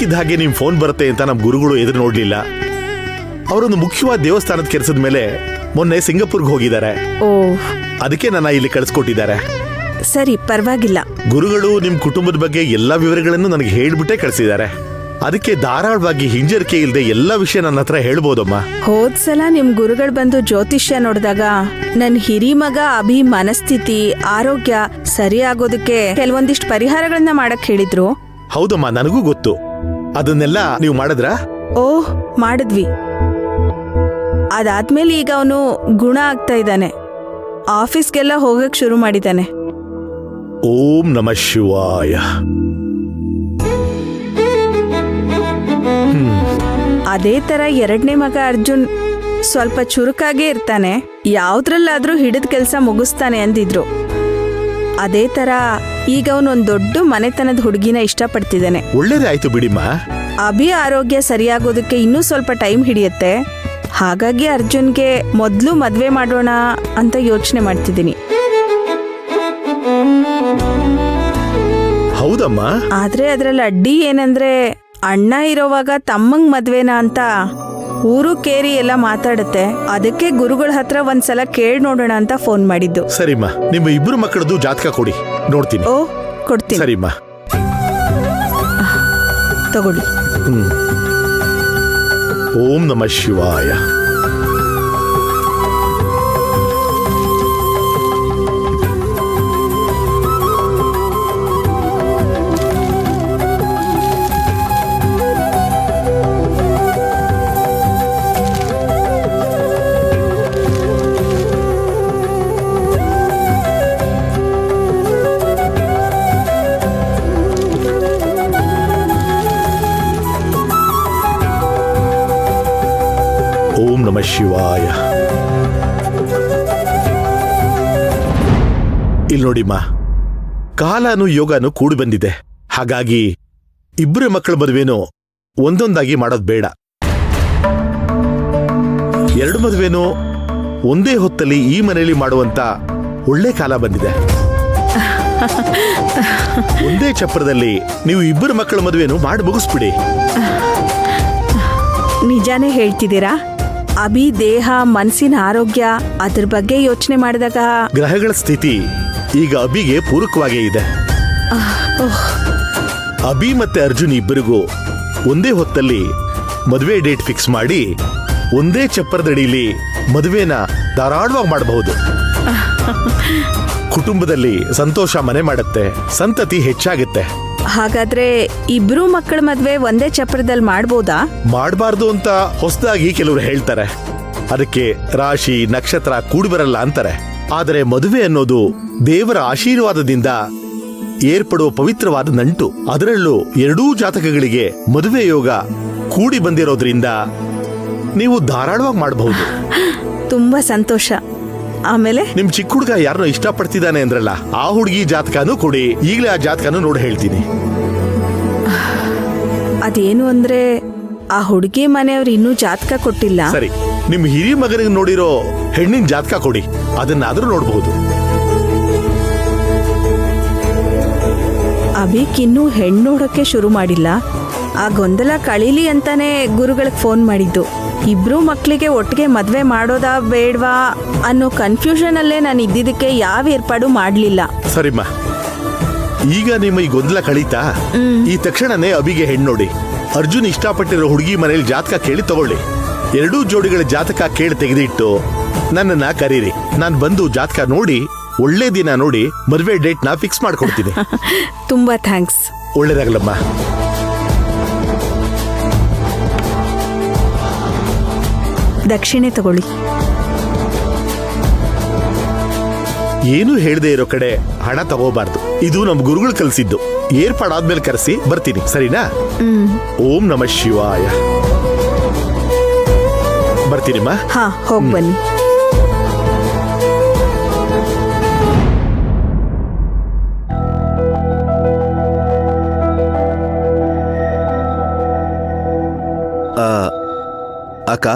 ಇದ್ದಕ್ಕಿದ್ದ ಹಾಗೆ ನಿಮ್ ಫೋನ್ ಬರುತ್ತೆ ಅಂತ ನಮ್ ಗುರುಗಳು ಎದುರು ನೋಡ್ಲಿಲ್ಲ. ಅವರೊಂದು ಮುಖ್ಯವಾದ ದೇವಸ್ಥಾನದ ಕೆಲಸದ ಮೇಲೆ ಮೊನ್ನೆ ಸಿಂಗಾಪುರ್ಗೆ ಹೋಗಿದ್ದಾರೆ. ಓ, ಅದಕ್ಕೆ ನನ್ನ ಇಲ್ಲಿ ಕಳಿಸ್ಕೊಟ್ಟಿದ್ದಾರೆ. ಸರಿ, ಪರವಾಗಿಲ್ಲ. ಗುರುಗಳು ನಿಮ್ ಕುಟುಂಬದ ಬಗ್ಗೆ ಎಲ್ಲಾ ವಿವರಗಳನ್ನು ನನಗೆ ಹೇಳ್ಬಿಟ್ಟೆ ಕಳಿಸಿದ್ದಾರೆ. ಅದಕ್ಕೆ ಧಾರಾಳವಾಗಿ ಹಿಂಜರಿಕೆ ಇಲ್ಲದೆ ಎಲ್ಲಾ ವಿಷಯ ನನ್ನ ಹತ್ರ ಹೇಳ್ಬೋದಮ್ಮ. ಹೋದ್ಸಲ ನಿಮ್ ಗುರುಗಳು ಬಂದು ಜ್ಯೋತಿಷ್ಯ ನೋಡಿದಾಗ ನನ್ ಹಿರಿ ಮಗ ಅಭಿ ಮನಸ್ಥಿತಿ ಆರೋಗ್ಯ ಸರಿ ಆಗೋದಕ್ಕೆ ಕೆಲವೊಂದಿಷ್ಟು ಪರಿಹಾರಗಳನ್ನ ಮಾಡಕ್ ಹೇಳಿದ್ರು. ಹೌದಮ್ಮ, ನನಗೂ ಗೊತ್ತು. ಅದನ್ನೆಲ್ಲ ನೀವು ಮಾಡಿದ್ರಾ? ಓಹ್, ಮಾಡಿದ್ವಿ. ಅದಾದ್ಮೇಲೆ ಈಗ ಅವನು ಗುಣ ಆಗ್ತಾ ಇದ್ದಾನೆ. ಆಫೀಸ್ಗೆಲ್ಲ ಹೋಗಕ್ ಶುರು ಮಾಡಿದ್ದಾನೆ. ಓಂ ನಮಃ ಶಿವಾಯ. ಅದೇ ತರ ಎರಡನೇ ಮಗ ಅರ್ಜುನ್ ಸ್ವಲ್ಪ ಚುರುಕಾಗೇ ಇರ್ತಾನೆ. ಯಾವ್ದ್ರಲ್ಲಾದ್ರೂ ಹಿಡಿದ ಕೆಲಸ ಮುಗಿಸ್ತಾನೆ ಅಂದಿದ್ರು. ಅದೇ ತರ ಈಗ ಅವನೊಂದ್ ದೊಡ್ಡ ಮನೆತನದ ಹುಡುಗಿನ ಇಷ್ಟಪಡ್ತಿದ್ದಾನೆ. ಒಳ್ಳೇದೇ ಆಯ್ತು ಬಿಡಿಮ್ಮ. ಅಭಿ ಆರೋಗ್ಯ ಸರಿಯಾಗೋದಕ್ಕೆ ಇನ್ನೂ ಸ್ವಲ್ಪ ಟೈಮ್ ಹಿಡಿಯುತ್ತೆ. ಹಾಗಾಗಿ ಅರ್ಜುನ್ಗೆ ಮೊದ್ಲು ಮದ್ವೆ ಮಾಡೋಣ ಅಂತ ಯೋಚನೆ ಮಾಡ್ತಿದ್ದೀನಿ. ಹೌದಮ್ಮ. ಆದ್ರೆ ಅದ್ರಲ್ಲಿ ಅಡ್ಡಿ ಏನಂದ್ರೆ ಅಣ್ಣ ಇರೋವಾಗ ತಮ್ಮಂಗ್ ಮದ್ವೆನಾ ಅಂತ ಊರು ಕೇರಿ ಎಲ್ಲ ಮಾತಾಡುತ್ತೆ. ಅದಕ್ಕೆ ಗುರುಗಳ ಹತ್ರ ಒಂದ್ಸಲ ಕೇಳಿ ನೋಡೋಣ ಅಂತ ಫೋನ್ ಮಾಡಿದ್ದು. ಸರಿಮ್ಮ, ನಿಮ್ಮ ಇಬ್ರು ಮಕ್ಕಳದು ಜಾತಕ ಕೊಡಿ, ನೋಡ್ತೀನಿ. ಓ, ಕೊಡ್ತೀನಿ. ಸರಿಮ್ಮ, ತಗೊಳ್ಳಿ. ಓಂ ನಮಃ ಶಿವಾಯ. ಓಂ ನಮಃ ಶಿವಾಯ. ಇಲ್ಲಿ ನೋಡಿಮ್ಮ, ಕಾಲನು ಯೋಗನು ಕೂಡಿ ಬಂದಿದೆ. ಹಾಗಾಗಿ ಇಬ್ಬರು ಮಕ್ಕಳ ಮದುವೆನೂ ಒಂದೊಂದಾಗಿ ಮಾಡೋದು ಬೇಡ. ಎರಡು ಮದುವೆನೂ ಒಂದೇ ಹೊತ್ತಲ್ಲಿ ಈ ಮನೆಯಲ್ಲಿ ಮಾಡುವಂತ ಒಳ್ಳೆ ಕಾಲ ಬಂದಿದೆ. ಒಂದೇ ಚಪ್ರದಲ್ಲಿ ನೀವು ಇಬ್ಬರು ಮಕ್ಕಳ ಮದುವೆನೂ ಮಾಡಿ ಮುಗಿಸ್ಬಿಡಿ. ನಿಜಾನೇ ಹೇಳ್ತಿದ್ದೀರಾ? ಅಭಿ ದೇಹ ಮನಸ್ಸಿನ ಆರೋಗ್ಯ ಅದ್ರ ಬಗ್ಗೆ ಯೋಚನೆ ಮಾಡಿದಾಗ ಗ್ರಹಗಳ ಸ್ಥಿತಿ ಈಗ ಅಭಿಗೆ ಪೂರಕವಾಗೇ ಇದೆ. ಅಭಿ ಮತ್ತೆ ಅರ್ಜುನ್ ಇಬ್ಬರಿಗೂ ಒಂದೇ ಹೊತ್ತಲ್ಲಿ ಮದುವೆ ಡೇಟ್ ಫಿಕ್ಸ್ ಮಾಡಿ ಒಂದೇ ಚಪ್ಪರದಡಿಲಿ ಮದುವೆನ ಧಾರಾಳವಾಗಿ ಮಾಡಬಹುದು. ಕುಟುಂಬದಲ್ಲಿ ಸಂತೋಷ ಮನೆ ಮಾಡುತ್ತೆ, ಸಂತತಿ ಹೆಚ್ಚಾಗುತ್ತೆ. ಹಾಗಾದ್ರೆ ಇಬ್ರು ಮಕ್ಕಳ ಮದ್ವೆ ಒಂದೇ ಚಪ್ರದಲ್ಲಿ ಮಾಡ್ಬೋದಾ? ಮಾಡಬಾರ್ದು ಅಂತ ಹೊಸದಾಗಿ ಕೆಲವರು ಹೇಳ್ತಾರೆ. ಅದಕ್ಕೆ ರಾಶಿ ನಕ್ಷತ್ರ ಕೂಡಿ ಬರಲ್ಲ ಅಂತಾರೆ. ಆದರೆ ಮದುವೆ ಅನ್ನೋದು ದೇವರ ಆಶೀರ್ವಾದದಿಂದ ಏರ್ಪಡುವ ಪವಿತ್ರವಾದ ನಂಟು. ಅದರಲ್ಲೂ ಎರಡೂ ಜಾತಕಗಳಿಗೆ ಮದುವೆ ಯೋಗ ಕೂಡಿ ಬಂದಿರೋದ್ರಿಂದ ನೀವು ಧಾರಾಳವಾಗಿ ಮಾಡಬಹುದು. ತುಂಬಾ ಸಂತೋಷ. ಆಮೇಲೆ ನಿಮ್ ಚಿಕ್ಕ ಹುಡುಗ ಯಾರನ್ನೋ ಇಷ್ಟಪಡ್ತಿದ್ದಾನೆ ಅಂದ್ರಲ್ಲ, ಆ ಹುಡುಗಿ ಜಾತಕನೂ ಕೊಡಿ. ಈಗಲೇ ಆ ಜಾತಕನೂ ನೋಡಿ ಹೇಳ್ತೀನಿ. ಅದೇನು ಅಂದ್ರೆ ಆ ಹುಡುಗಿ ಮನೆಯವ್ರು ಇನ್ನೂ ಜಾತಕ ಕೊಟ್ಟಿಲ್ಲ. ಸರಿ, ನಿಮ್ ಹಿರಿ ಮಗನಿಗೆ ನೋಡಿರೋ ಹೆಣ್ಣಿನ ಜಾತಕ ಕೊಡಿ, ಅದನ್ನಾದ್ರೂ ನೋಡಬಹುದು. ಅಭಿಕ್ ಇನ್ನೂ ಹೆಣ್ಣು ನೋಡೋಕೆ ಶುರು ಮಾಡಿಲ್ಲ. ಆ ಗೊಂದಲ ಕಳೀಲಿ ಅಂತಾನೆ ಗುರುಗಳಿಗೆ ಫೋನ್ ಮಾಡಿದ್ದು. ಇಬ್ರು ಮಕ್ಕಳಿಗೆ ಒಟ್ಟಿಗೆ ಮದ್ವೆ ಮಾಡೋದಾ ಬೇಡ್ವಾ ಅನ್ನೋ ಕನ್ಫ್ಯೂಷನ್ ಅಲ್ಲೇ ನಾನು ಇದ್ದಿದ್ದಕ್ಕೆ ಯಾವ ಏರ್ಪಾಡು ಮಾಡ್ಲಿಲ್ಲ. ಸರಿಮ್ಮ, ಈಗ ನಿಮ್ಮ ಈ ಗೊಂದಲ ಕಳೀತಾ? ಈ ತಕ್ಷಣನೇ ಅಭಿಗೆ ಹೆಣ್ಣು ನೋಡಿ. ಅರ್ಜುನ್ ಇಷ್ಟಪಟ್ಟಿರೋ ಹುಡುಗಿ ಮನೇಲಿ ಜಾತಕ ಕೇಳಿ ತಗೊಳ್ಳಿ. ಎರಡೂ ಜೋಡಿಗಳ ಜಾತಕ ಕೇಳಿ ತೆಗೆದಿಟ್ಟು ನನ್ನನ್ನ ಕರೀರಿ. ನಾನು ಬಂದು ಜಾತಕ ನೋಡಿ ಒಳ್ಳೆ ದಿನ ನೋಡಿ ಮದುವೆ ಡೇಟ್ ನ ಫಿಕ್ಸ್ ಮಾಡ್ಕೊಡ್ತೀನಿ. ತುಂಬಾ ಥ್ಯಾಂಕ್ಸ್. ಒಳ್ಳೇದಾಗಲಮ್ಮ. ದಕ್ಷಿಣೆ ತಗೊಳ್ಳಿ. ಏನು ಹೇಳದೆ ಇರೋ ಕಡೆ ಹಣ ತಗೋಬಾರ್ದು. ಇದು ನಮ್ ಗುರುಗಳು ಕಲಿಸಿದ್ದು. ಏರ್ಪಾಡಾದ್ಮೇಲೆ ಕರೆಸಿ ಬರ್ತೀನಿ, ಸರಿನಾ? ಓಂ ನಮಃ ಶಿವಾಯ. ಬರ್ತೀನಿಮ್ಮ. ಹಾ, ಹೋಗ್ ಬನ್ನಿ. ಅಕ್ಕ,